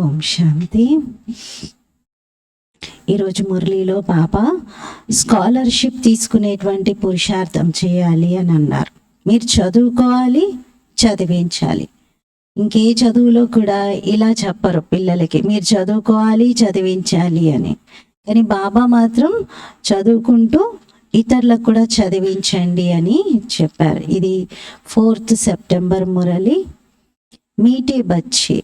ఓం శాంతి. ఈరోజు మురళీలో పాప స్కాలర్షిప్ తీసుకునేటువంటి పురుషార్థం చేయాలి అని అన్నారు. మీరు చదువుకోవాలి, చదివించాలి. ఇంకే చదువులో కూడా ఇలా చెప్పరు పిల్లలకి, మీరు చదువుకోవాలి, చదివించాలి అని. కానీ బాబా మాత్రం చదువుకుంటూ ఇతరులకు కూడా చదివించండి అని చెప్పారు. ఇది 4th సెప్టెంబర్ మురళి. मीठे बच्चे,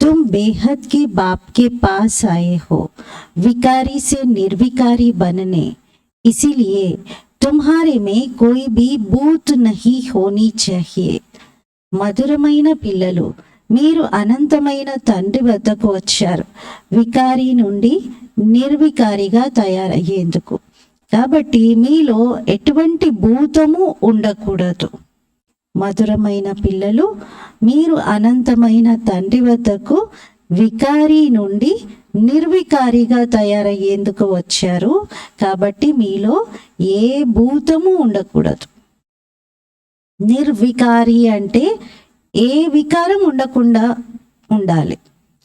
तुम बेहद के बाप के पास आए हो विकारी से निर्विकारी बनने, इसीलिए तुम्हारे में कोई भी बूत नहीं होनी चाहिए. మధురమైన పిల్లలు, మీరు అనంతమైన తండ్రి వద్దకు వచ్చారు వికారి నుండి నిర్వికారిగా తయారయ్యేందుకు. కాబట్టి మీలో ఎటువంటి భూతము ఉండకూడదు. మధురమైన పిల్లలు, మీరు అనంతమైన తండ్రి వద్దకు వికారి నుండి నిర్వికారిగా తయారయ్యేందుకు వచ్చారు. కాబట్టి మీలో ఏ భూతము ఉండకూడదు. నిర్వికారి అంటే ఏ వికారం ఉండకుండా ఉండాలి.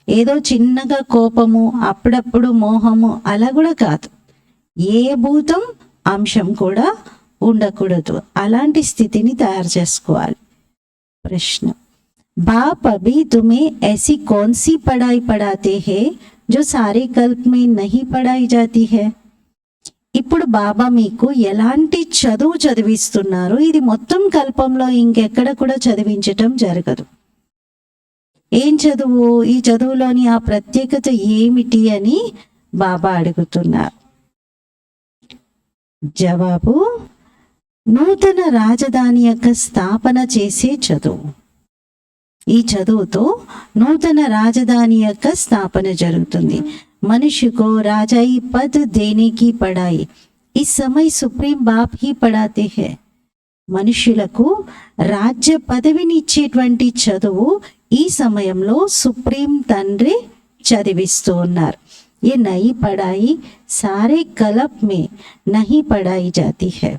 ఏదో చిన్నగా కోపము, అప్పుడప్పుడు మోహము అలా కూడా కాదు. ఏ భూతం అంశం కూడా ఉండకూడదు. అలాంటి స్థితిని తయారు చేసుకోవాలి. ప్రశ్న, बाप अभी तुम्हें ऐसी कौन सी पढ़ाई पढ़ाते हैं जो सारे कल्प में नहीं पढ़ाई जाती है? ఇప్పుడు బాబా మీకు ఎలాంటి చదువు చదివిస్తున్నారు, ఇది మొత్తం కల్పంలో ఇంకెక్కడ కూడా చదివించటం జరగదు. ఏం చదువు, ఈ చదువులోని ఆ ప్రత్యేకత ఏమిటి అని బాబా అడుగుతున్నారు. జవాబు, నూతన రాజధాని యొక్క స్థాపన చేసే చదువు. ఈ చదువుతో నూతన రాజధాని యొక్క స్థాపన జరుగుతుంది. మనుషుకు రాజాయి పద్ దేనే కి పడాయి ఇస్ సమయ సుప్రీం బాప్ హీ పడాతే హై. మనుషులకు రాజ్య పదవినిచ్చేటువంటి చదువు ఈ సమయంలో సుప్రీం తండ్రి చదివిస్తూ ఉన్నారు. ये नई पढ़ाई सारे कल्प में नहीं पढ़ाई जाती है.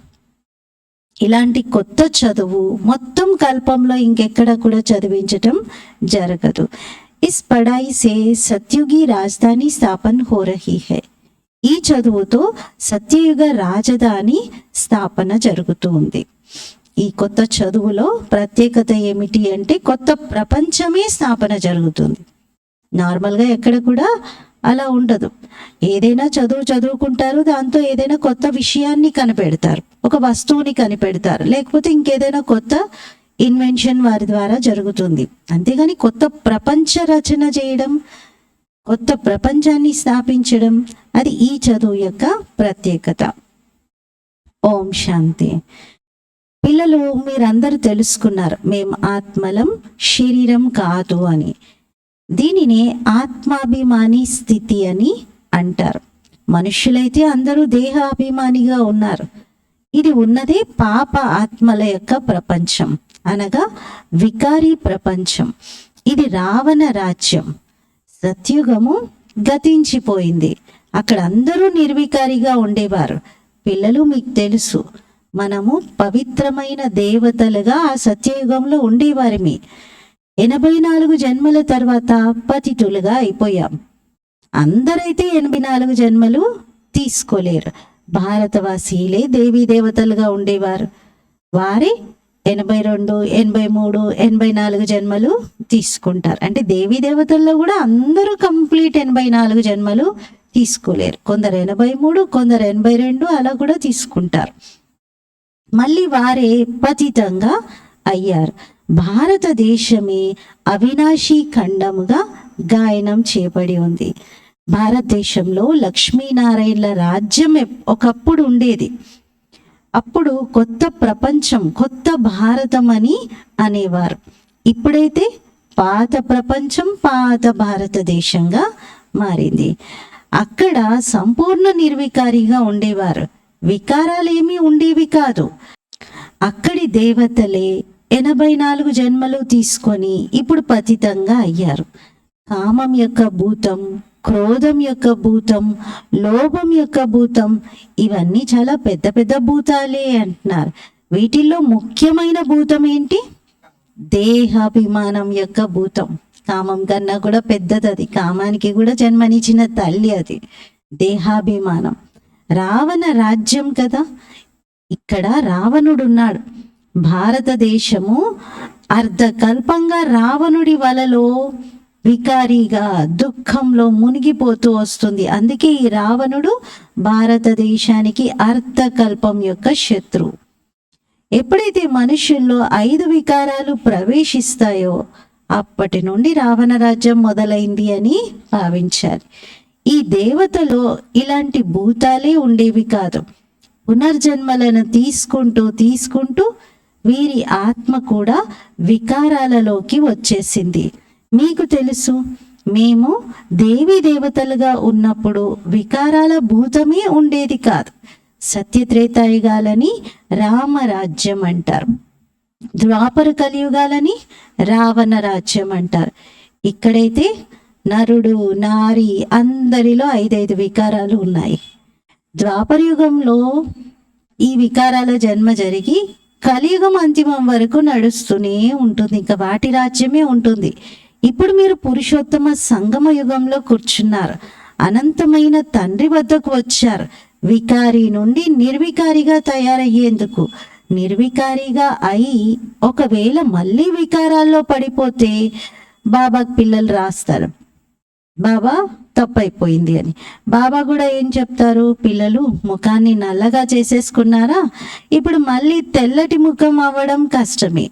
ఇలాంటి కొత్త చదువు మొత్తం కల్పంలో ఇంకెక్కడ కూడా చదివించటం జరగదు. ఇస్ పढ़ाई से సత్యుగి రాజధాని స్థాపన हो रही है. ఈ చదువుతో సత్యయుగ రాజధాని స్థాపన జరుగుతూ ఉంది. ఈ కొత్త చదువులో ప్రత్యేకత ఏమిటి అంటే కొత్త ప్రపంచమే స్థాపన జరుగుతుంది. నార్మల్గా ఎక్కడ కూడా అలా ఉండదు. ఏదైనా చదువుకుంటారు, దాంతో ఏదైనా కొత్త విషయాన్ని కనిపెడతారు, ఒక వస్తువుని కనిపెడతారు, లేకపోతే ఇంకేదైనా కొత్త ఇన్వెన్షన్ వారి ద్వారా జరుగుతుంది. అంతేగాని కొత్త ప్రపంచ రచన చేయడం, కొత్త ప్రపంచాన్ని స్థాపించడం, అది ఈ చదువు యొక్క ప్రత్యేకత. ఓం శాంతి. పిల్లలు, మీరందరూ తెలుసుకున్నారు మేము ఆత్మలం, శరీరం కాదు అని. దీనినే ఆత్మాభిమాని స్థితి అని అంటారు. మనుష్యులైతే అందరూ దేహాభిమానిగా ఉన్నారు. ఇది ఉన్నదే పాప ఆత్మల యొక్క ప్రపంచం, అనగా వికారి ప్రపంచం. ఇది రావణ రాజ్యం. సత్యుగము గతించిపోయింది. అక్కడ అందరూ నిర్వికారిగా ఉండేవారు. పిల్లలు, మీకు తెలుసు మనము పవిత్రమైన దేవతలుగా ఆ సత్యయుగంలో ఉండేవారిమి. 84 జన్మల తర్వాత పతితులుగా అయిపోయాం. అందరైతే 84 జన్మలు తీసుకోలేరు. భారతవాసీలే దేవీ దేవతలుగా ఉండేవారు. వారే 82, 83, 84 జన్మలు తీసుకుంటారు. అంటే దేవీ దేవతల్లో కూడా అందరూ కంప్లీట్ 84 జన్మలు తీసుకోలేరు. కొందరు 83, కొందరు 82 అలా కూడా తీసుకుంటారు. మళ్ళీ వారే పతితంగా అయ్యారు. భారతదేశమే అవినాశీ ఖండముగా గాయనం చేయబడి ఉంది. భారతదేశంలో లక్ష్మీనారాయణల రాజ్యం ఒకప్పుడు ఉండేది. అప్పుడు కొత్త ప్రపంచం, కొత్త భారతం అని అనేవారు. ఇప్పుడైతే పాత ప్రపంచం, పాత భారతదేశంగా మారింది. అక్కడ సంపూర్ణ నిర్వికారిగా ఉండేవారు. వికారాలు ఏమీ ఉండేవి కాదు. అక్కడి దేవతలే 84 జన్మలు తీసుకొని ఇప్పుడు పతితంగా అయ్యారు. కామం యొక్క భూతం, క్రోధం యొక్క భూతం, లోభం యొక్క భూతం, ఇవన్నీ చాలా పెద్ద పెద్ద భూతాలే అంటున్నారు. వీటిల్లో ముఖ్యమైన భూతం ఏంటి? దేహాభిమానం యొక్క భూతం. కామం కన్నా కూడా పెద్దది అది, కామానికి కూడా జన్మనిచ్చిన తల్లి అది, దేహాభిమానం. రావణ రాజ్యం కదా, ఇక్కడ రావణుడున్నాడు. భారతదేశము అర్ధకల్పంగా రావణుడి వలలో వికారిగా దుఃఖంలో మునిగిపోతూ వస్తుంది. అందుకే ఈ రావణుడు భారతదేశానికి అర్ధకల్పం యొక్క శత్రువు. ఎప్పుడైతే మనుషుల్లో 5 వికారాలు ప్రవేశిస్తాయో అప్పటి నుండి రావణ రాజ్యం మొదలైంది అని భావించాలి. ఈ దేవతలో ఇలాంటి భూతాలే ఉండేవి కాదు. పునర్జన్మలను తీసుకుంటూ వీరి ఆత్మ కూడా వికారాలలోకి వచ్చేసింది. మీకు తెలుసు, మేము దేవీ దేవతలుగా ఉన్నప్పుడు వికారాల భూతమే ఉండేది కాదు. సత్యత్రేతాయుగాలని రామరాజ్యం అంటారు, ద్వాపర కలియుగాలని రావణ రాజ్యం అంటారు. ఇక్కడైతే నరుడు నారి అందరిలో 5 వికారాలు ఉన్నాయి. ద్వాపర యుగంలో ఈ వికారాల జన్మ జరిగి కలియుగం అంతిమం వరకు నడుస్తూనే ఉంటుంది, ఇంకా వాటి రాజ్యమే ఉంటుంది. ఇప్పుడు మీరు పురుషోత్తమ సంగమ యుగంలో కూర్చున్నారు, అనంతమైన తండ్రి వద్దకు వచ్చారు. వికారి నుండి నిర్వికారిగా తయారయ్యేందుకు. నిర్వికారిగా అయి ఒకవేళ మళ్ళీ వికారాల్లో పడిపోతే బాబాకు పిల్లలు రాస్తారు, బాబా తప్పైపోయింది అని. బాబా కూడా ఏం చెప్తారు, పిల్లలు ముఖాన్ని నల్లగా చేసేసుకున్నారా, ఇప్పుడు మళ్ళీ తెల్లటి ముఖం అవ్వడం కష్టమే.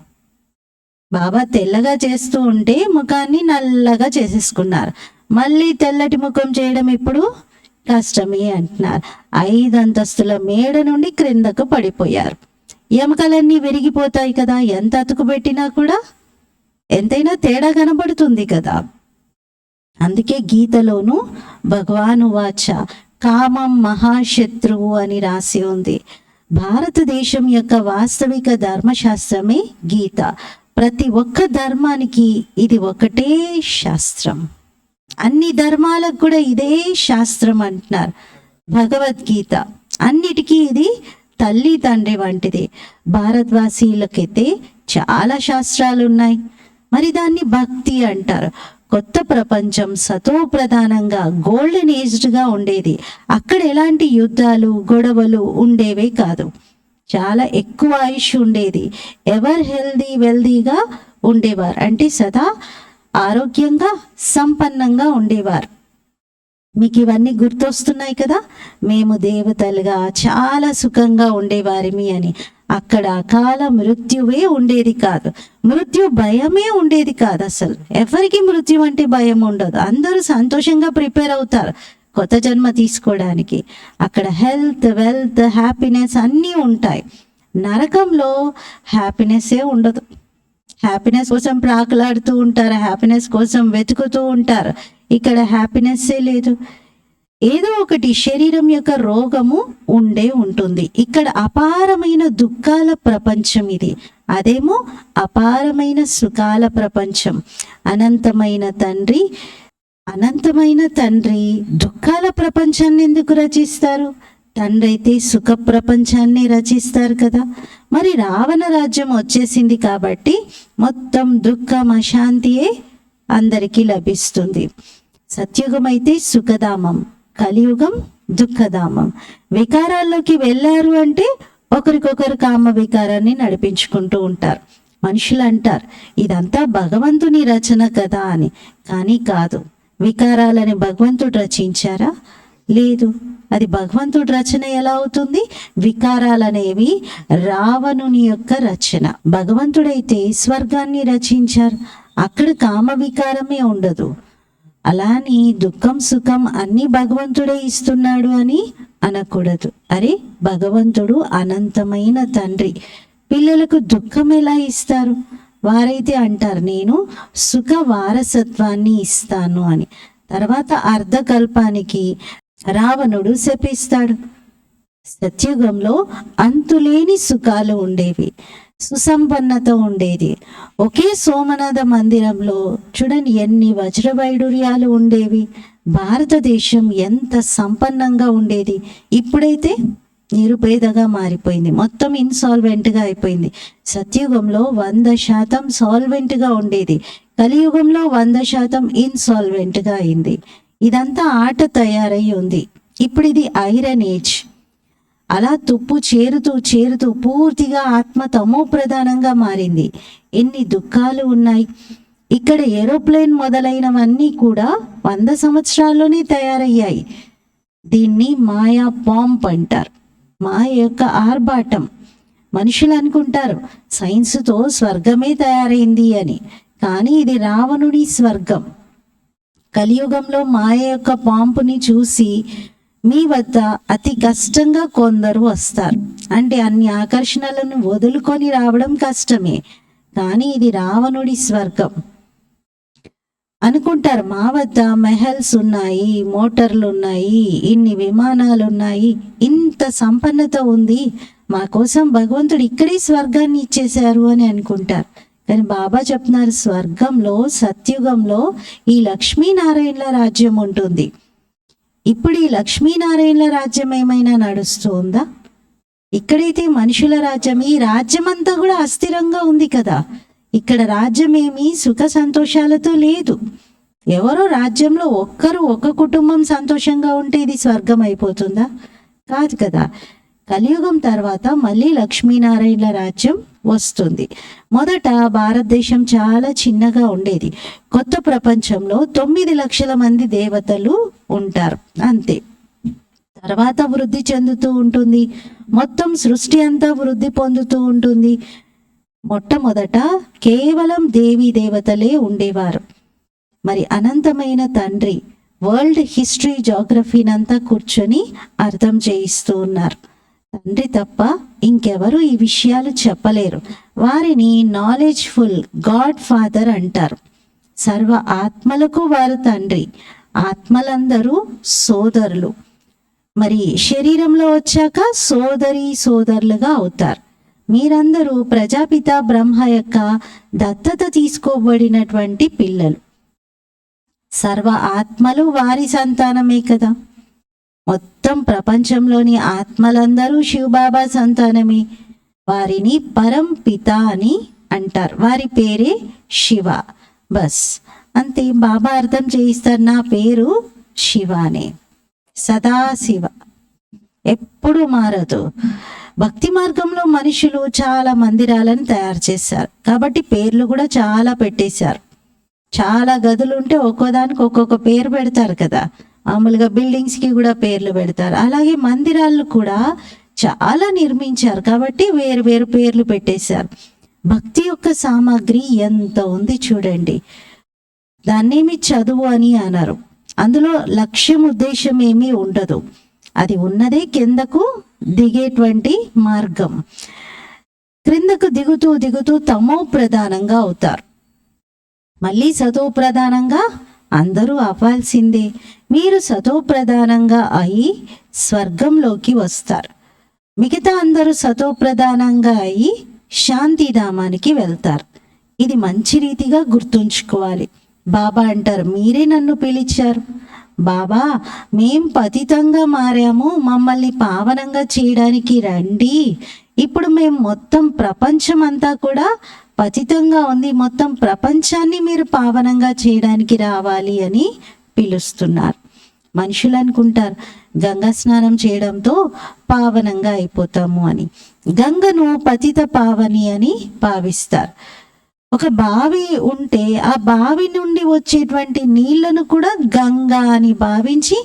బాబా తెల్లగా చేస్తూ ఉంటే ముఖాన్ని నల్లగా చేసేసుకున్నారు, మళ్ళీ తెల్లటి ముఖం చేయడం ఇప్పుడు కష్టమే అంటున్నారు. 5 అంతస్తుల మేడ నుండి క్రిందకు పడిపోయారు. ఎముకలన్నీ విరిగిపోతాయి కదా, ఎంత అతుకు పెట్టినా కూడా ఎంతైనా తేడా కనబడుతుంది కదా. అందుకే గీతలోను భగవాను వాచ కామం మహాశత్రువు అని రాసి ఉంది. భారతదేశం యొక్క వాస్తవిక ధర్మశాస్త్రమే గీత. ప్రతి ఒక్క ధర్మానికి ఇది ఒకటే శాస్త్రం. అన్ని ధర్మాలకు కూడా ఇదే శాస్త్రం అంటున్నారు. భగవద్గీత అన్నిటికీ ఇది తల్లి తండ్రి వంటిది. భారతవాసీలకైతే చాలా శాస్త్రాలు ఉన్నాయి, మరి దాన్ని భక్తి అంటారు. కొత్త ప్రపంచం సతో ప్రధానంగా గోల్డెన్ ఏజ్డ్గా ఉండేది. అక్కడ ఎలాంటి యుద్ధాలు గొడవలు ఉండేవే కాదు, చాలా ఎక్కువ ఆయుష్ ఉండేది. ఎవర్ వెల్దీగా ఉండేవారు, అంటే సదా ఆరోగ్యంగా సంపన్నంగా ఉండేవారు. మీకు ఇవన్నీ గుర్తొస్తున్నాయి కదా, మేము దేవతలుగా చాలా సుఖంగా ఉండేవారిమి అని. అక్కడ అకాల మృత్యువే ఉండేది కాదు, మృత్యు భయమే ఉండేది కాదు. అసలు ఎవరికి మృత్యు అంటే భయం ఉండదు, అందరూ సంతోషంగా ప్రిపేర్ అవుతారు కొత్త జన్మ తీసుకోవడానికి. అక్కడ హెల్త్ వెల్త్ హ్యాపీనెస్ అన్నీ ఉంటాయి. నరకంలో హ్యాపీనెస్సే ఉండదు. హ్యాపీనెస్ కోసం ప్రాకులాడుతూ ఉంటారు, హ్యాపీనెస్ కోసం వెతుకుతూ ఉంటారు. ఇక్కడ హ్యాపీనెస్సే లేదు. ఏదో ఒకటి శరీరం యొక్క రోగము ఉంటుంది. ఇక్కడ అపారమైన దుఃఖాల ప్రపంచం ఇది, అదేమో అపారమైన సుఖాల ప్రపంచం. అనంతమైన తండ్రి దుఃఖాల ప్రపంచాన్ని ఎందుకు రచిస్తారు? తండ్రి అయితే సుఖ ప్రపంచాన్ని రచిస్తారు కదా. మరి రావణ రాజ్యం వచ్చేసింది కాబట్టి మొత్తం దుఃఖం అశాంతియే అందరికీ లభిస్తుంది. సత్యుగం అయితే సుఖధామం, కలియుగం దుఃఖధామం. వికారాల్లోకి వెళ్ళారు అంటే ఒకరికొకరు కామ వికారాన్ని నడిపించుకుంటూ ఉంటారు. మనుషులు అంటారు ఇదంతా భగవంతుని రచన కదా అని, కానీ కాదు. వికారాలని భగవంతుడు రచించారా? లేదు. అది భగవంతుడి రచన ఎలా అవుతుంది? వికారాలనేవి రావణుని యొక్క రచన. భగవంతుడైతే స్వర్గాన్ని రచించారు, అక్కడ కామ వికారమే ఉండదు. అలాని దుఃఖం సుఖం అన్నీ భగవంతుడే ఇస్తున్నాడు అని అనకూడదు. అరే, భగవంతుడు అనంతమైన తండ్రి, పిల్లలకు దుఃఖం ఎలా ఇస్తారు? వారైతే అంటారు నేను సుఖ వారసత్వాన్ని ఇస్తాను అని. తర్వాత అర్ధకల్పానికి రావణుడు శపిస్తాడు. సత్యుగంలో అంతులేని సుఖాలు ఉండేవి, సుసంపన్నత ఉండేది. ఒకే సోమనాథ మందిరంలో చూడండి ఎన్ని వజ్రవైడూర్యాలు ఉండేవి. భారతదేశం ఎంత సంపన్నంగా ఉండేది. ఇప్పుడైతే నిరుపేదగా మారిపోయింది, మొత్తం ఇన్సాల్వెంట్గా అయిపోయింది. సత్యుగంలో 100% సాల్వెంట్గా ఉండేది. కలియుగంలో 100% ఇన్సాల్వెంట్గా అయింది. ఇదంతా ఆట తయారై ఉంది. ఇప్పుడు ఇది ఐరన్ ఏజ్. అలా తుప్పు చేరుతూ చేరుతూ పూర్తిగా ఆత్మ తమో ప్రధానంగా మారింది. ఎన్ని దుఃఖాలు ఉన్నాయి. ఇక్కడ ఏరోప్లేన్ మొదలైనవన్నీ కూడా 100 సంవత్సరాల్లోనే తయారయ్యాయి. దీన్ని మాయా పాంప్ అంటారు. మాయ యొక్క ఆర్భాటం. మనుషులు అనుకుంటారు సైన్స్తో స్వర్గమే తయారైంది అని, కానీ ఇది రావణుడి స్వర్గం. కలియుగంలో మాయ యొక్క పాంపుని చూసి మీ వద్ద అతి కష్టంగా కొందరు వస్తారు. అంటే అన్ని ఆకర్షణలను వదులుకొని రావడం కష్టమే, కానీ ఇది రావణుడి స్వర్గం అనుకుంటారు. మా వద్ద మెహల్స్ ఉన్నాయి, మోటార్లు ఉన్నాయి, ఇన్ని విమానాలు ఉన్నాయి, ఇంత సంపన్నత ఉంది, మా కోసం భగవంతుడు ఇక్కడే స్వర్గాన్ని ఇచ్చేశారు అని అనుకుంటారు. కానీ బాబా చెప్తున్నారు, స్వర్గంలో సత్యుగంలో ఈ లక్ష్మీనారాయణల రాజ్యం ఉంటుంది. ఇప్పుడు ఈ లక్ష్మీనారాయణల రాజ్యం ఏమైనా నడుస్తుందా? ఇక్కడైతే మనుషుల రాజ్యం, ఈ రాజ్యం అంతా కూడా అస్థిరంగా ఉంది కదా. ఇక్కడ రాజ్యం ఏమీ సుఖ సంతోషాలతో లేదు. ఎవరో రాజ్యంలో ఒక్కరు ఒక కుటుంబం సంతోషంగా ఉంటే ఇది స్వర్గం అయిపోతుందా? కాదు కదా. కలియుగం తర్వాత మళ్ళీ లక్ష్మీనారాయణల రాజ్యం వస్తుంది. మొదట భారతదేశం చాలా చిన్నగా ఉండేది. కొత్త ప్రపంచంలో 9 లక్షల మంది దేవతలు ఉంటారు, అంతే. తర్వాత వృద్ధి చెందుతూ ఉంటుంది. మొత్తం సృష్టి అంతా వృద్ధి పొందుతూ ఉంటుంది. మొట్టమొదట కేవలం దేవీ దేవతలే ఉండేవారు. మరి అనంతమైన తండ్రి వరల్డ్ హిస్టరీ జాగ్రఫీనంతా కూర్చొని అర్థం చేయిస్తూ ఉన్నారు. తండ్రి తప్ప ఇంకెవరు ఈ విషయాలు చెప్పలేరు. వారిని నాలెడ్జ్ఫుల్ గాడ్ ఫాదర్ అంటారు. సర్వ ఆత్మలకు వారు తండ్రి. ఆత్మలందరూ సోదరులు. మరి శరీరంలో వచ్చాక సోదరి సోదరులుగా అవుతారు. మీరందరూ ప్రజాపిత బ్రహ్మ యొక్క దత్తత తీసుకోబడినటువంటి పిల్లలు. సర్వ ఆత్మలు వారి సంతానమే కదా. మొత్తం ప్రపంచంలోని ఆత్మలందరూ శివబాబా సంతానమే. వారిని పరం పిత అని అంటారు. వారి పేరే శివ. బస్ అంతే. బాబా అర్థం చేయిస్తారు, నా పేరు శివానే, సదాశివ, ఎప్పుడు మారదు. భక్తి మార్గంలో మనుషులు చాలా మందిరాలను తయారు చేశారు కాబట్టి పేర్లు కూడా చాలా పెట్టేశారు. చాలా గదులు ఉంటే ఒక్కోదానికి ఒక్కొక్క పేరు పెడతారు కదా. మామూలుగా బిల్డింగ్స్కి కూడా పేర్లు పెడతారు. అలాగే మందిరాలు కూడా చాలా నిర్మించారు కాబట్టి వేరు వేరు పేర్లు పెట్టేశారు. భక్తి యొక్క సామాగ్రి ఎంత ఉంది చూడండి. దాన్నేమి చదువు అని అనరు. అందులో లక్ష్యం ఉద్దేశం ఏమీ ఉండదు. అది ఉన్నదే కిందకు దిగేటువంటి మార్గం. క్రిందకు దిగుతూ దిగుతూ తమో ప్రధానంగా అవుతారు. మళ్ళీ సతో ప్రధానంగా అందరూ అవ్వాల్సిందే. మీరు సతో ప్రధానంగా అయి స్వర్గంలోకి వస్తారు. మిగతా అందరూ సతో ప్రధానంగా అయి శాంతిధామానికి వెళ్తారు. ఇది మంచి రీతిగా గుర్తుంచుకోవాలి. బాబా అంటారు, మీరే నన్ను పిలిచారు. బాబా, మేం పతితంగా మారాము, మమ్మల్ని పావనంగా చేయడానికి రండి. ఇప్పుడు మేము మొత్తం ప్రపంచం అంతా కూడా పతితంగా ఉంది, మొత్తం ప్రపంచాన్ని మీరు పావనంగా చేయడానికి రావాలి అని పిలుస్తున్నారు. మనుషులు అనుకుంటారు గంగా స్నానం చేయడంతో పావనంగా అయిపోతాము అని. గంగను పతిత పావని అని భావిస్తారు. ఒక బావి ఉంటే ఆ బావి నుండి వచ్చేటువంటి నీళ్లను కూడా గంగా అని భావించి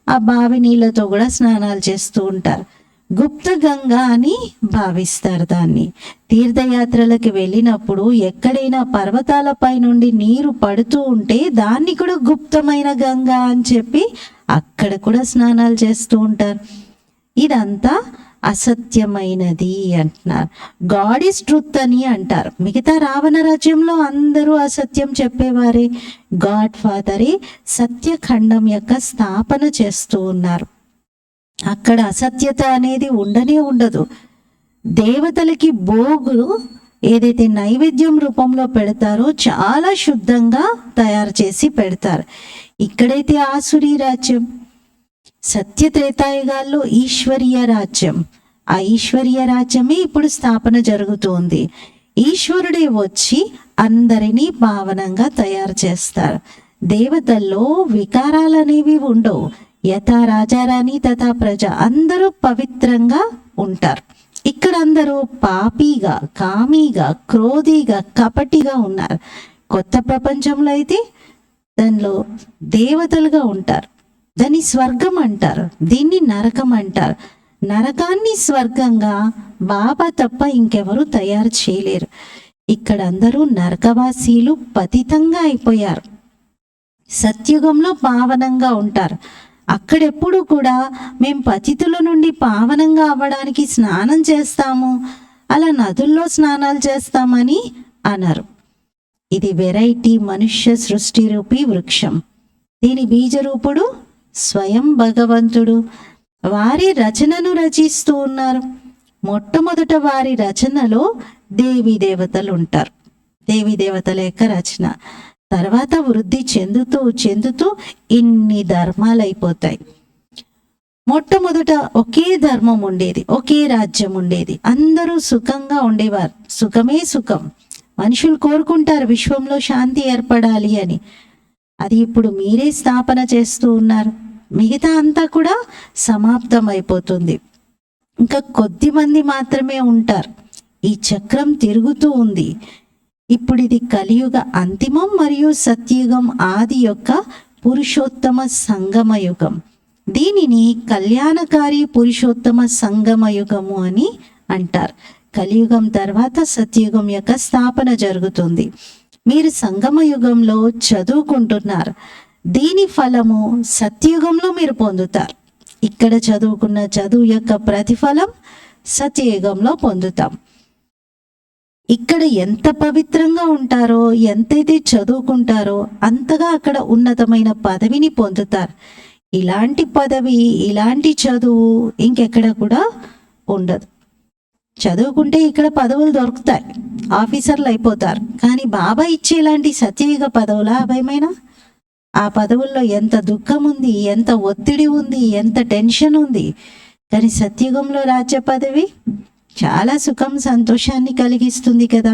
ఆ బావి నీళ్ళతో కూడా స్నానాలు చేస్తూ ఉంటారు. గుప్త గంగా అని భావిస్తారు దాన్ని. తీర్థయాత్రలకు వెళ్ళినప్పుడు ఎక్కడైనా పర్వతాలపై నుండి నీరు పడుతూ ఉంటే దాన్ని కూడా గుప్తమైన గంగా అని చెప్పి అక్కడ కూడా స్నానాలు చేస్తూ ఉంటారు. ఇదంతా అసత్యమైనది అంటున్నారు. గాడ్ ఈజ్ ట్రూత్ అని అంటారు. మిగతా రావణ రాజ్యంలో అందరూ అసత్యం చెప్పేవారే. గాడ్ ఫాదరే సత్యఖండం యొక్క స్థాపన చేస్తూ ఉన్నారు. అక్కడ అసత్యత అనేది ఉండనే ఉండదు. దేవతలకి భోగులు ఏదైతే నైవేద్యం రూపంలో పెడతారో చాలా శుద్ధంగా తయారు చేసి పెడతారు. ఇక్కడైతే ఆసురీ రాజ్యం, సత్య త్రేతాయుగాల్లో ఈశ్వరీయ రాజ్యం. ఆ ఈశ్వరీయ రాజ్యమే ఇప్పుడు స్థాపన జరుగుతుంది. ఈశ్వరుడే వచ్చి అందరినీ పావనంగా తయారు చేస్తారు. దేవతల్లో వికారాలు అనేవి ఉండవు. యథా రాజారాణి తథా ప్రజ, అందరూ పవిత్రంగా ఉంటారు. ఇక్కడ అందరూ పాపిగా, కామిగా, క్రోధిగా, కపటిగా ఉన్నారు. కొత్త ప్రపంచంలో అయితే దానిలో దేవతలుగా ఉంటారు. దాన్ని స్వర్గం అంటారు, దీన్ని నరకం అంటారు. నరకాన్ని స్వర్గంగా బాబా తప్ప ఇంకెవరు తయారు చేయలేరు. ఇక్కడ అందరూ నరకవాసీలు పతితంగా అయిపోయారు. సత్యుగంలో పావనంగా ఉంటారు. అక్కడెప్పుడు కూడా మేము పతితుల నుండి పావనంగా అవ్వడానికి స్నానం చేస్తాము, అలా నదుల్లో స్నానాలు చేస్తామని అన్నారు. ఇది వెరైటీ మనుష్య సృష్టి రూపీ వృక్షం. దీని బీజరూపుడు స్వయం భగవంతుడు. వారి రచనను రచిస్తూ ఉన్నారు. మొట్టమొదట వారి రచనలో దేవీ దేవతలు ఉంటారు. దేవీ దేవతల యొక్క రచన తర్వాత వృద్ధి చెందుతూ చెందుతూ ఇన్ని ధర్మాలు అయిపోతాయి. మొట్టమొదట ఒకే ధర్మం ఉండేది, ఒకే రాజ్యం ఉండేది, అందరూ సుఖంగా ఉండేవారు. సుఖమే సుఖం. మనుషులు కోరుకుంటారు విశ్వంలో శాంతి ఏర్పడాలి అని. అది ఇప్పుడు మీరే స్థాపన చేస్తూ ఉన్నారు. మిగతా అంతా కూడా సమాప్తం అయిపోతుంది. ఇంకా కొద్ది మంది మాత్రమే ఉంటారు. ఈ చక్రం తిరుగుతూ ఉంది. ఇప్పుడు ఇది కలియుగ అంతిమం మరియు సత్యుగం ఆది యొక్క పురుషోత్తమ సంగమ యుగం. దీనిని కళ్యాణకారి పురుషోత్తమ సంగమ యుగము అని అంటారు. కలియుగం తర్వాత సత్యుగం యొక్క స్థాపన జరుగుతుంది. మీరు సంగమ యుగంలో చదువుకుంటున్నారు. దీని ఫలము సత్యుగంలో మీరు పొందుతారు. ఇక్కడ చదువుకున్న చదువు యొక్క ప్రతిఫలం సత్యయుగంలో పొందుతాం. ఇక్కడ ఎంత పవిత్రంగా ఉంటారో, ఎంతైతే చదువుకుంటారో అంతగా అక్కడ ఉన్నతమైన పదవిని పొందుతారు. ఇలాంటి పదవి, ఇలాంటి చదువు ఇంకెక్కడ కూడా ఉండదు. చదువుకుంటే ఇక్కడ పదవులు దొరుకుతాయి, ఆఫీసర్లు అయిపోతారు. కానీ బాబా ఇచ్చేలాంటి సత్యయుగ పదవులా అవేమైనా? ఆ పదవుల్లో ఎంత దుఃఖం ఉంది, ఎంత ఒత్తిడి ఉంది, ఎంత టెన్షన్ ఉంది. కానీ సత్యుగంలో రాజ్య పదవి చాలా సుఖం, సంతోషాన్ని కలిగిస్తుంది కదా.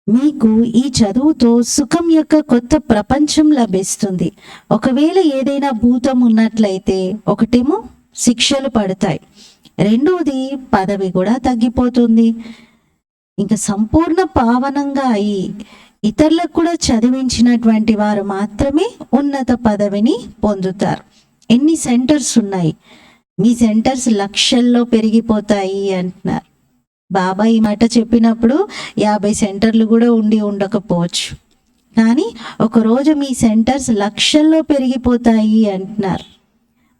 మీకు ఈ చదువుతో సుఖం యొక్క కొత్త ప్రపంచం లభిస్తుంది. ఒకవేళ ఏదైనా భూతం ఉన్నట్లయితే ఒకటేమో శిక్షలు పడతాయి, రెండోది పదవి కూడా తగ్గిపోతుంది. ఇంకా సంపూర్ణ పావనంగా అయి ఇతరులకు కూడా చదివించినటువంటి వారు మాత్రమే ఉన్నత పదవిని పొందుతారు. ఎన్ని సెంటర్స్ ఉన్నాయి? మీ సెంటర్స్ లక్షల్లో పెరిగిపోతాయి అంటున్నారు. బాబా ఈ మాట చెప్పినప్పుడు 50 సెంటర్లు కూడా ఉండకపోవచ్చు. కానీ ఒకరోజు మీ సెంటర్స్ లక్షల్లో పెరిగిపోతాయి అంటున్నారు.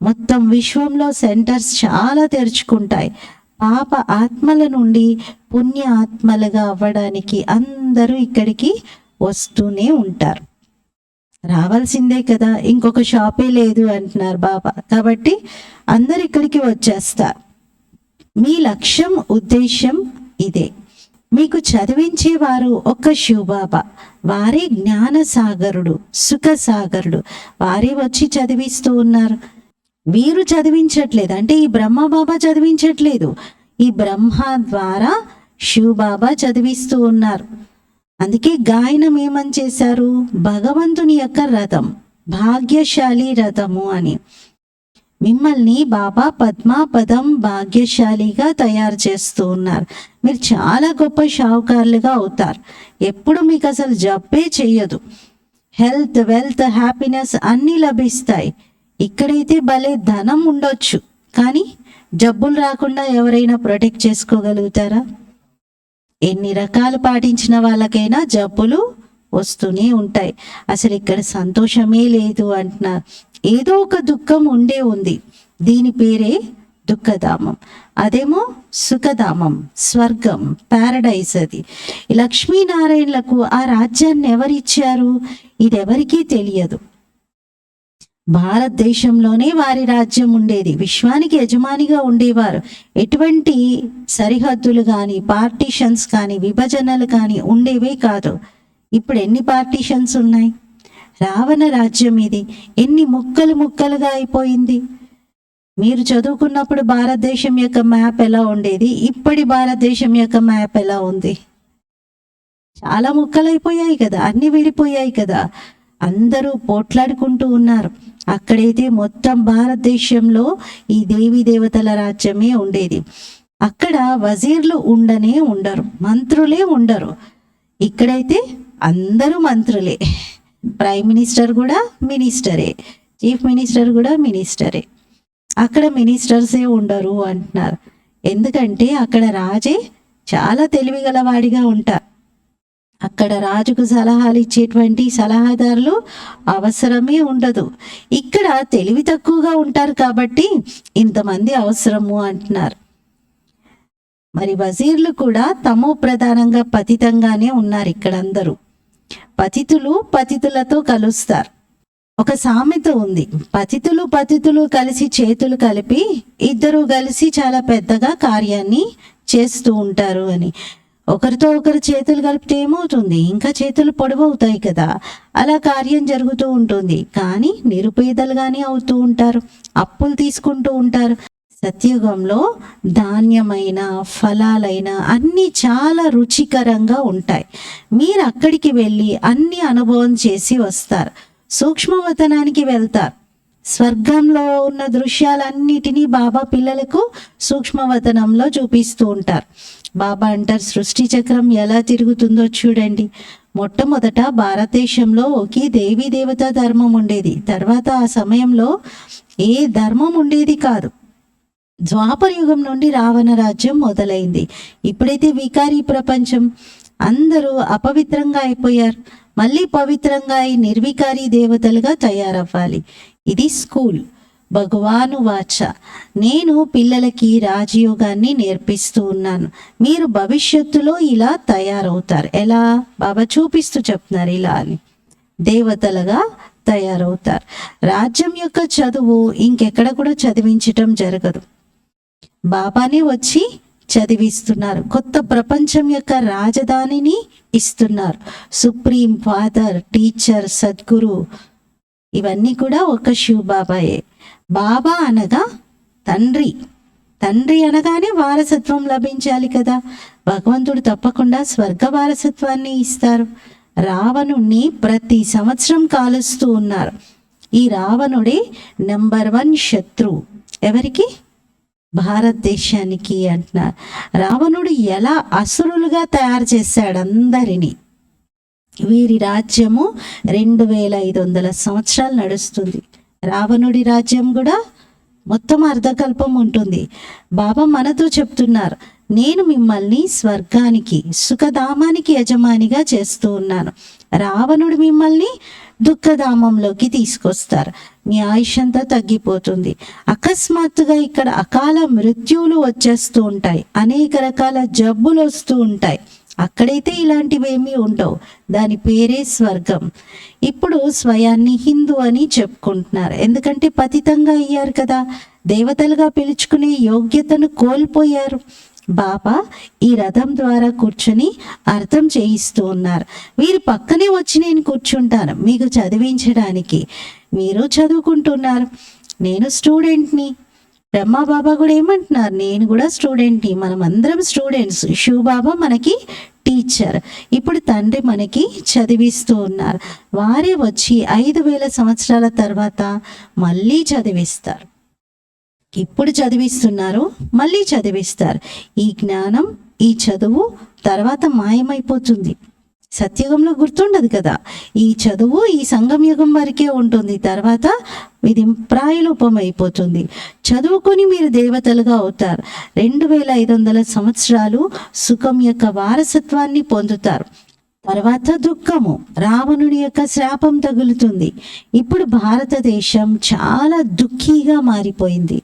మొత్తం విశ్వంలో సెంటర్స్ చాలా తెరుచుకుంటాయి. పాప ఆత్మల నుండి పుణ్య ఆత్మలుగా అవ్వడానికి అందరూ ఇక్కడికి వస్తూనే ఉంటారు. రావాల్సిందే కదా, ఇంకొక షాపే లేదు అంటున్నారు బాబా. కాబట్టి అందరు ఇక్కడికి వచ్చేస్తారు. మీ లక్ష్యం, ఉద్దేశం ఇదే. మీకు చదివించేవారు ఒక్క శివబాబా. వారే జ్ఞాన సాగరుడు, సుఖ సాగరుడు. వారే వచ్చి చదివిస్తూ ఉన్నారు. వీరు చదివించట్లేదు, అంటే ఈ బ్రహ్మ బాబా చదివించట్లేదు. ఈ బ్రహ్మ ద్వారా శివబాబా చదివిస్తూ ఉన్నారు. అందుకే గాయనం ఏమని చేశారు? భగవంతుని యొక్క రథం, భాగ్యశాలి రథము అని. మిమ్మల్ని బాబా పద్మాపదం భాగ్యశాలిగా తయారు చేస్తూ ఉన్నారు. మీరు చాలా గొప్ప షావుకారులుగా అవుతారు. ఎప్పుడు మీకు అసలు జబ్బే చెయ్యదు. హెల్త్, వెల్త్, హ్యాపీనెస్ అన్నీ లభిస్తాయి. ఇక్కడైతే భలే ధనం ఉండొచ్చు, కానీ జబ్బులు రాకుండా ఎవరైనా ప్రొటెక్ట్ చేసుకోగలుగుతారా? ఎన్ని రకాలు పాటించిన వాళ్ళకైనా జబ్బులు వస్తూనే ఉంటాయి. అసలు ఇక్కడ సంతోషమే లేదు అంటున్నారు. ఏదో ఒక దుఃఖం ఉంది. దీని పేరే దుఃఖధామం, అదేమో సుఖధామం, స్వర్గం, ప్యారడైజ్. అది లక్ష్మీనారాయణలకు ఆ రాజ్యాన్ని ఎవరిచ్చారు? ఇది ఎవరికీ తెలియదు. భారతదేశంలోనే వారి రాజ్యం ఉండేది. విశ్వానికి యజమానిగా ఉండేవారు. ఎటువంటి సరిహద్దులు కానీ, పార్టీషన్స్ కానీ, విభజనలు కానీ ఉండేవే కాదు. ఇప్పుడు ఎన్ని పార్టీషన్స్ ఉన్నాయి? రావణ రాజ్యం ఇది. ఎన్ని ముక్కలు ముక్కలుగా అయిపోయింది. మీరు చదువుకున్నప్పుడు భారతదేశం యొక్క మ్యాప్ ఎలా ఉండేది, ఇప్పటి భారతదేశం యొక్క మ్యాప్ ఎలా ఉంది? చాలా ముక్కలైపోయాయి కదా, అన్ని విడిపోయాయి కదా, అందరూ పోట్లాడుకుంటూ ఉన్నారు. అక్కడైతే మొత్తం భారతదేశంలో ఈ దేవీ దేవతల రాజ్యమే ఉండేది. అక్కడ వజీర్లు ఉండరు, మంత్రులే ఉండరు. ఇక్కడైతే అందరూ మంత్రులే, ప్రైమ్ మినిస్టర్ కూడా మినిస్టరే, చీఫ్ మినిస్టర్ కూడా మినిస్టరే. అక్కడ మినిస్టర్సే ఉండరు అంటున్నారు. ఎందుకంటే అక్కడ రాజే చాలా తెలివిగలవాడిగా ఉంటారు. అక్కడ రాజుకు సలహాలు ఇచ్చేటువంటి సలహాదారులు అవసరమే ఉండదు. ఇక్కడ తెలివి తక్కువగా ఉంటారు కాబట్టి ఇంతమంది అవసరము అంటున్నారు. మరి వజీర్లు కూడా తమో ప్రధానంగా పతితంగానే ఉన్నారు. ఇక్కడ అందరూ పతితులు పతితులతో కలుస్తారు. ఒక సామెత ఉంది, పతితులు కలిసి చేతులు కలిపి ఇద్దరు కలిసి చాలా పెద్దగా కార్యాన్ని చేస్తూ ఉంటారు అని. ఒకరితో ఒకరు చేతులు కలిపితే ఏమవుతుంది, ఇంకా చేతులు పొడవవుతాయి కదా, అలా కార్యం జరుగుతూ ఉంటుంది. కానీ నిరుపేదలుగానే అవుతూ ఉంటారు, అప్పులు తీసుకుంటూ ఉంటారు. సత్యుగంలో ధాన్యమైన ఫలాలైన అన్నీ చాలా రుచికరంగా ఉంటాయి. మీరు అక్కడికి వెళ్ళి అన్ని అనుభవం చేసి వస్తారు. సూక్ష్మవతనానికి వెళ్తారు. స్వర్గంలో ఉన్న దృశ్యాలన్నిటినీ బాబా పిల్లలకు సూక్ష్మవతనంలో చూపిస్తూ ఉంటారు. బాబా అంటారు, సృష్టి చక్రం ఎలా తిరుగుతుందో చూడండి. మొట్టమొదట భారతదేశంలో ఒకే దేవీ దేవతా ధర్మం ఉండేది. తర్వాత ఆ సమయంలో ఏ ధర్మం ఉండేది కాదు. ద్వాపర యుగం నుండి రావణ రాజ్యం మొదలైంది. ఇప్పుడైతే వికారీ ప్రపంచం, అందరూ అపవిత్రంగా అయిపోయారు. మళ్ళీ పవిత్రంగా అయి నిర్వికారి దేవతలుగా తయారవ్వాలి. ఇది స్కూల్. భగవాను వాచ, నేను పిల్లలకి రాజయోగాన్ని నేర్పిస్తూ ఉన్నాను. మీరు భవిష్యత్తులో ఇలా తయారవుతారు. ఎలా? బాబా చూపిస్తూ చెప్తున్నారు, ఇలా అని దేవతలుగా తయారవుతారు. రాజ్యం యొక్క చదువు ఇంకెక్కడ కూడా చదివించటం జరగదు. బాబానే వచ్చి చదివిస్తున్నారు. కొత్త ప్రపంచం యొక్క రాజధానిని ఇస్తున్నారు. సుప్రీం ఫాదర్, టీచర్, సద్గురు, ఇవన్నీ కూడా ఒక శివ్ బాబాయే. బాబా అనగా తండ్రి. తండ్రి అనగానే వారసత్వం లభించాలి కదా. భగవంతుడు తప్పకుండా స్వర్గ వారసత్వాన్ని ఇస్తారు. రావణుణ్ణి ప్రతి సంవత్సరం కాలుస్తూ ఉన్నారు. ఈ రావణుడే నెంబర్ 1 శత్రువు. ఎవరికి? భారతదేశానికి అంటున్నారు. రావణుడు ఎలా అసురులుగా తయారు చేశాడు అందరినీ. వీరి రాజ్యము 2500 సంవత్సరాలు నడుస్తుంది. రావణుడి రాజ్యం కూడా మొత్తం అర్ధకల్పం ఉంటుంది. బాబా మనతో చెప్తున్నారు, నేను మిమ్మల్ని స్వర్గానికి, సుఖధామానికి యజమానిగా చేస్తూ ఉన్నాను. రావణుడు మిమ్మల్ని దుఃఖధామంలోకి తీసుకొస్తారు. మీ ఆయుష్ అంతా తగ్గిపోతుంది. అకస్మాత్తుగా ఇక్కడ అకాల మృత్యువులు వచ్చేస్తూ ఉంటాయి. అనేక రకాల జబ్బులు వస్తూ ఉంటాయి. అక్కడైతే ఇలాంటివేమీ ఉండవు. దాని పేరే స్వర్గం. ఇప్పుడు స్వయాన్ని హిందూ అని చెప్పుకుంటున్నారు. ఎందుకంటే పతితంగా అయ్యారు కదా, దేవతలుగా పిలుచుకునే యోగ్యతను కోల్పోయారు. బాబా ఈ రథం ద్వారా కూర్చొని అర్థం చేయిస్తూ ఉన్నారు. వీరి పక్కనే వచ్చి నేను కూర్చుంటాను మీకు చదివించడానికి. మీరు చదువుకుంటున్నారు, నేను స్టూడెంట్ని. బ్రహ్మ బాబా కూడా ఏమంటున్నారు, నేను కూడా స్టూడెంట్ని. మనం అందరం స్టూడెంట్స్. శివ్ బాబా మనకి టీచర్. ఇప్పుడు తండ్రి మనకి చదివిస్తూ ఉన్నారు. వారే వచ్చి 5000 సంవత్సరాల తర్వాత మళ్ళీ చదివిస్తారు. ఇప్పుడు చదివిస్తున్నారు, మళ్ళీ చదివిస్తారు. ఈ జ్ఞానం, ఈ చదువు తర్వాత మాయమైపోతుంది. సత్యుగంలో గుర్తుండదు కదా. ఈ చదువు ఈ సంగం యుగం వరకే ఉంటుంది. తర్వాత ఇది ప్రాయలోపం అయిపోతుంది. చదువుకొని మీరు దేవతలుగా అవుతారు. 2500 సంవత్సరాలు సుఖం యొక్క వారసత్వాన్ని పొందుతారు. తర్వాత దుఃఖము, రావణుడి యొక్క శాపం తగులుతుంది. ఇప్పుడు భారతదేశం చాలా దుఃఖీగా మారిపోయింది.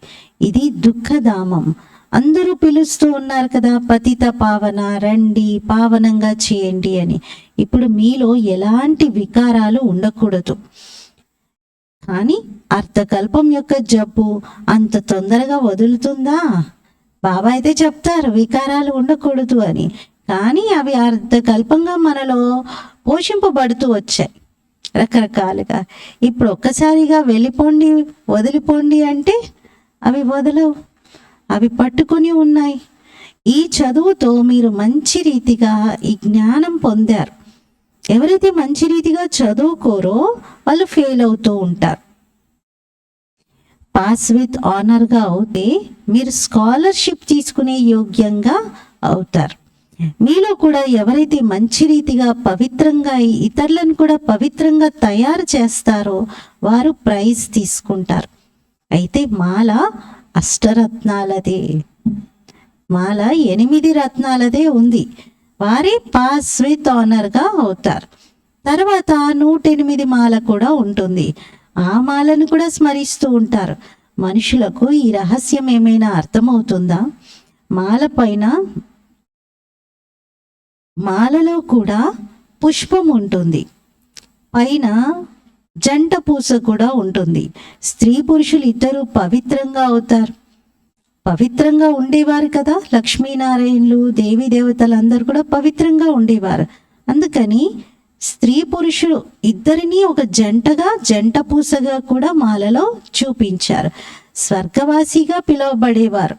ఇది దుఃఖధామం. అందరూ పిలుస్తూ ఉన్నారు కదా, పతిత పావన, రండి పావనంగా చేయండి అని. ఇప్పుడు మీలో ఎలాంటి వికారాలు ఉండకూడదు. కానీ అర్ధకల్పం యొక్క జబ్బు అంత తొందరగా వదులుతుందా? బాబా అయితే చెప్తారు వికారాలు ఉండకూడదు అని. కానీ అవి అర్ధకల్పంగా మనలో పోషింపబడుతూ వచ్చాయి రకరకాలుగా. ఇప్పుడు ఒక్కసారిగా వెళ్ళిపోండి, వదిలిపోండి అంటే అవి వదలవు, అవి పట్టుకొని ఉన్నాయి. ఈ చదువుతో మీరు మంచి రీతిగా ఈ జ్ఞానం పొందారు. ఎవరైతే మంచి రీతిగా చదువుకోరో వాళ్ళు ఫెయిల్ అవుతూ ఉంటారు. పాస్ విత్ ఆనర్గా అవుతే మీరు స్కాలర్షిప్ తీసుకునే యోగ్యంగా అవుతారు. మీలో కూడా ఎవరైతే మంచి రీతిగా పవిత్రంగా ఇతరులను కూడా పవిత్రంగా తయారు చేస్తారో వారు ప్రైజ్ తీసుకుంటారు. అయితే మాల అష్టరత్నాలదే, మాల 8 రత్నాలదే ఉంది. వారే పాస్ విత్ ఆనర్గా అవుతారు. తర్వాత 108 మాల కూడా ఉంటుంది. ఆ మాలను కూడా స్మరిస్తూ ఉంటారు. మనుషులకు ఈ రహస్యం ఏమైనా అర్థమవుతుందా? మాల పైన, మాలలో కూడా పుష్పం ఉంటుంది, పైన జంట పూస కూడా ఉంటుంది. స్త్రీ పురుషులు ఇద్దరు పవిత్రంగా అవుతారు. పవిత్రంగా ఉండేవారు కదా, లక్ష్మీనారాయణులు దేవీ దేవతలందరూ కూడా పవిత్రంగా ఉండేవారు. అందుకని స్త్రీ పురుషులు ఇద్దరిని ఒక జంటగా, జంట పూసగా కూడా మాలలో చూపించారు. స్వర్గవాసిగా పిలువబడేవారు.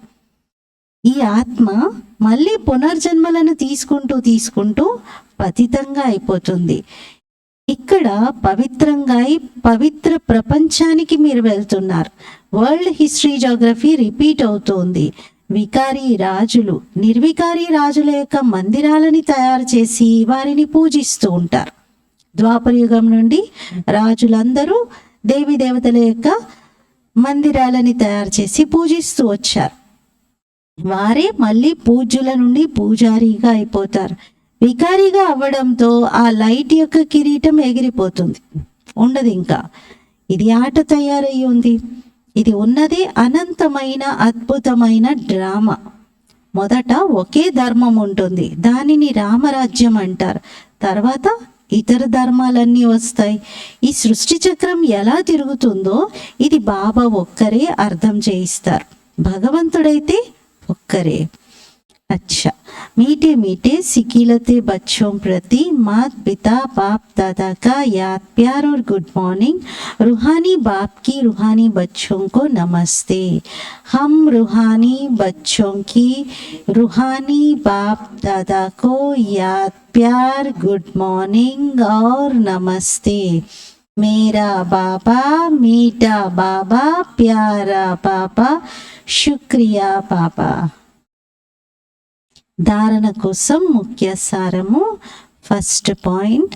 ఈ ఆత్మ మళ్ళీ పునర్జన్మలను తీసుకుంటూ పతితంగా అయిపోతుంది. ఇక్కడ పవిత్రంగా పవిత్ర ప్రపంచానికి మీరు వెళ్తున్నారు. వరల్డ్ హిస్టరీ జాగ్రఫీ రిపీట్ అవుతుంది. వికారీ రాజులు, నిర్వికారీ రాజుల యొక్క మందిరాలని తయారు చేసి వారిని పూజిస్తూ ఉంటారు. ద్వాపర యుగం నుండి రాజులందరూ దేవీ దేవతల యొక్క మందిరాలని తయారు చేసి పూజిస్తూ వచ్చారు. వారే మళ్ళీ పూజ్యుల నుండి పూజారిగా అయిపోతారు. వికారిగా అవ్వడంతో ఆ లైట్ యొక్క కిరీటం ఎగిరిపోతుంది, ఉండదు ఇంకా. ఇది ఆట తయారయ్యి ఉంది. ఇది ఉన్నది అనంతమైన అద్భుతమైన డ్రామా. మొదట ఒకే ధర్మం ఉంటుంది, దానిని రామరాజ్యం అంటారు. తర్వాత ఇతర ధర్మాలన్నీ వస్తాయి. ఈ సృష్టి చక్రం ఎలా తిరుగుతుందో ఇది బాబా ఒక్కరే అర్థం చేయిస్తారు. భగవంతుడైతే ఒక్కరే. अच्छा, मीठे मीठे सिकीलते बच्चों प्रति मात पिता बाप दादा का याद प्यार और गुड मॉर्निंग। रूहानी बाप की रूहानी बच्चों को नमस्ते। हम रूहानी बच्चों की रूहानी बाप दादा को याद प्यार गुड मॉर्निंग और नमस्ते। मेरा बाबा मीठा बाबा प्यारा बाबा शुक्रिया बाबा। ధారణ కోసం ముఖ్య సారము. ఫస్ట్ పాయింట్,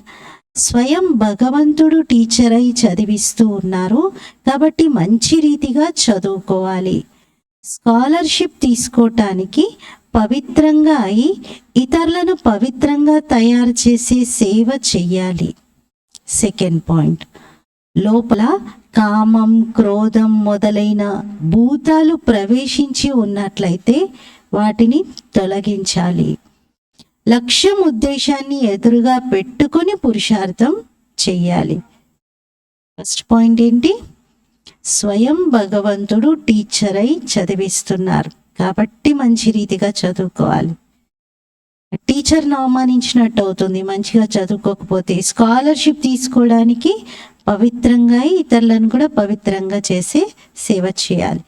స్వయం భగవంతుడు టీచర్ అయి చదివిస్తూ ఉన్నారు కాబట్టి మంచి రీతిగా చదువుకోవాలి. స్కాలర్షిప్ తీసుకోవటానికి పవిత్రంగా అయి ఇతరులను పవిత్రంగా తయారు చేసే సేవ చెయ్యాలి. సెకండ్ పాయింట్, లోపల కామం, క్రోధం మొదలైన భూతాలు ప్రవేశించి ఉన్నట్లయితే వాటిని తొలగించాలి. లక్ష్యం, ఉద్దేశాన్ని ఎదురుగా పెట్టుకొని పురుషార్థం చెయ్యాలి. ఫస్ట్ పాయింట్ ఏంటి? స్వయం భగవంతుడు టీచర్ అయి చదివిస్తున్నారు కాబట్టి మంచి రీతిగా చదువుకోవాలి. టీచర్ని అవమానించినట్టు అవుతుంది మంచిగా చదువుకోకపోతే. స్కాలర్షిప్ తీసుకోవడానికి పవిత్రంగా ఇతరులను కూడా పవిత్రంగా చేసే సేవ చేయాలి.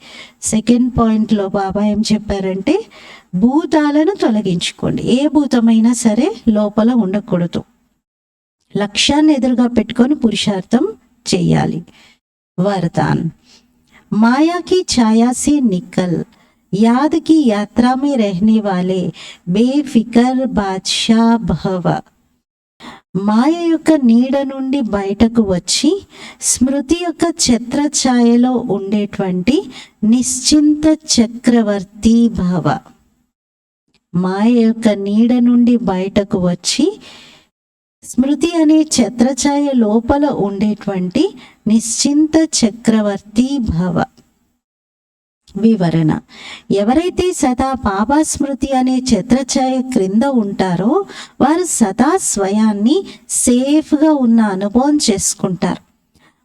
సెకండ్ పాయింట్లో బాబా ఏం చెప్పారంటే, భూతాలను తొలగించుకోండి. ఏ భూతమైనా సరే లోపల ఉండకూడదు. లక్ష్యాన్ని ఎదురుగా పెట్టుకొని పురుషార్థం చేయాలి. వరదాన్, మాయా की छाया से निकल याद की यात्रा में रहने वाले बेफिकर बादशाह भव। మాయ యొక్క నీడ నుండి బయటకు వచ్చి స్మృతి యొక్క ఛత్రఛాయలో ఉండేటువంటి నిశ్చింత చక్రవర్తి భవ. మాయ యొక్క నీడ నుండి బయటకు వచ్చి స్మృతి అనే ఛత్రఛాయ లోపల ఉండేటువంటి నిశ్చింత చక్రవర్తి భవ. వివరణ, ఎవరైతే సదా బాబా స్మృతి అనే ఛత్రఛాయ క్రింద ఉంటారో వారు సదా స్వయాన్ని సేఫ్గా ఉన్న అనుభవం చేసుకుంటారు.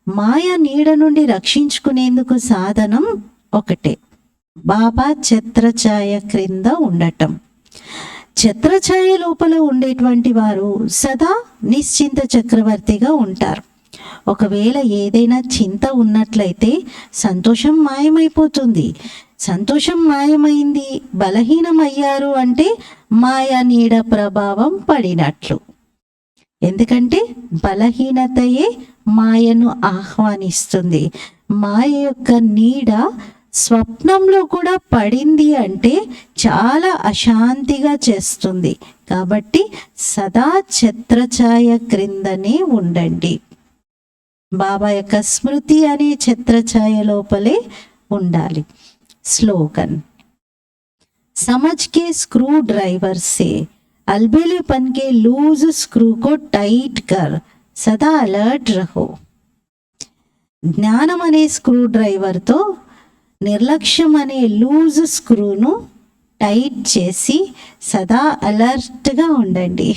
మాయ నీడ నుండి రక్షించుకునేందుకు సాధనం ఒకటే, బాబా ఛత్రఛాయ క్రింద ఉండటం. ఛత్రఛాయ లోపల ఉండేటువంటి వారు సదా నిశ్చింత చక్రవర్తిగా ఉంటారు. ఒకవేళ ఏదైనా చింత ఉన్నట్లయితే సంతోషం మాయమైపోతుంది. సంతోషం మాయమైంది, బలహీనమయ్యారు అంటే మాయా నీడ ప్రభావం పడినట్లు. ఎందుకంటే బలహీనతయే మాయను ఆహ్వానిస్తుంది. మాయ యొక్క నీడ స్వప్నంలో కూడా పడింది అంటే చాలా అశాంతిగా చేస్తుంది. కాబట్టి సదా ఛత్రఛాయ క్రిందనే ఉండండి. బాబా యొక్క స్మృతి అనే ఛత్రఛాయ లోపలే ఉండాలి. స్లోగన్: समझ के स्क्रू ड्राइवर से अलबेलेपन के लूज स्क्रू को टाइट कर सदा अलर्ट रहो. జ్ఞానం అనే స్క్రూ డ్రైవర్తో నిర్లక్ష్యం అనే లూజ్ స్క్రూను టైట్ చేసి సదా అలర్ట్గా ఉండండి.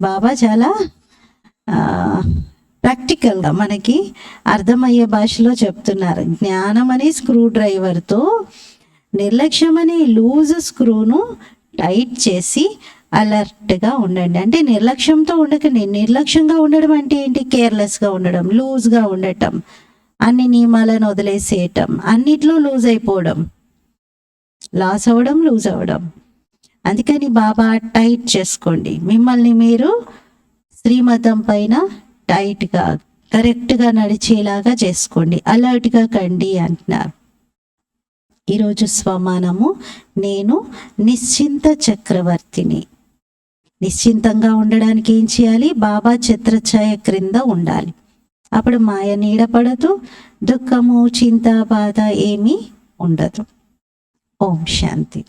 బాబా చాలా ప్రాక్టికల్గా మనకి అర్థమయ్యే భాషలో చెప్తున్నారు. జ్ఞానం అనే స్క్రూ డ్రైవర్తో నిర్లక్ష్యం అనే లూజ్ స్క్రూను టైట్ చేసి అలర్ట్గా ఉండండి. అంటే నిర్లక్ష్యంతో ఉండకండి. నిర్లక్ష్యంగా ఉండడం అంటే ఏంటి? కేర్లెస్గా ఉండడం, లూజ్గా ఉండటం, అన్ని నియమాలను వదిలేసేయటం, అన్నిట్లో లూజ్ అయిపోవడం, లాస్ అవ్వడం, లూజ్ అవ్వడం. అందుకని బాబా టైట్ చేసుకోండి. మిమ్మల్ని మీరు శ్రీమతం పైన టైట్గా కరెక్ట్గా నడిచేలాగా చేసుకోండి. అలర్ట్గా కండి అంటున్నారు. ఈరోజు స్వమానము: నేను నిశ్చింత చక్రవర్తిని. నిశ్చింతంగా ఉండడానికి ఏం చేయాలి? బాబా ఛత్రఛాయ క్రింద ఉండాలి. అప్పుడు మాయ నీడ పడదు, దుఃఖము, చింత, బాధ ఏమీ ఉండదు. ఓం శాంతి.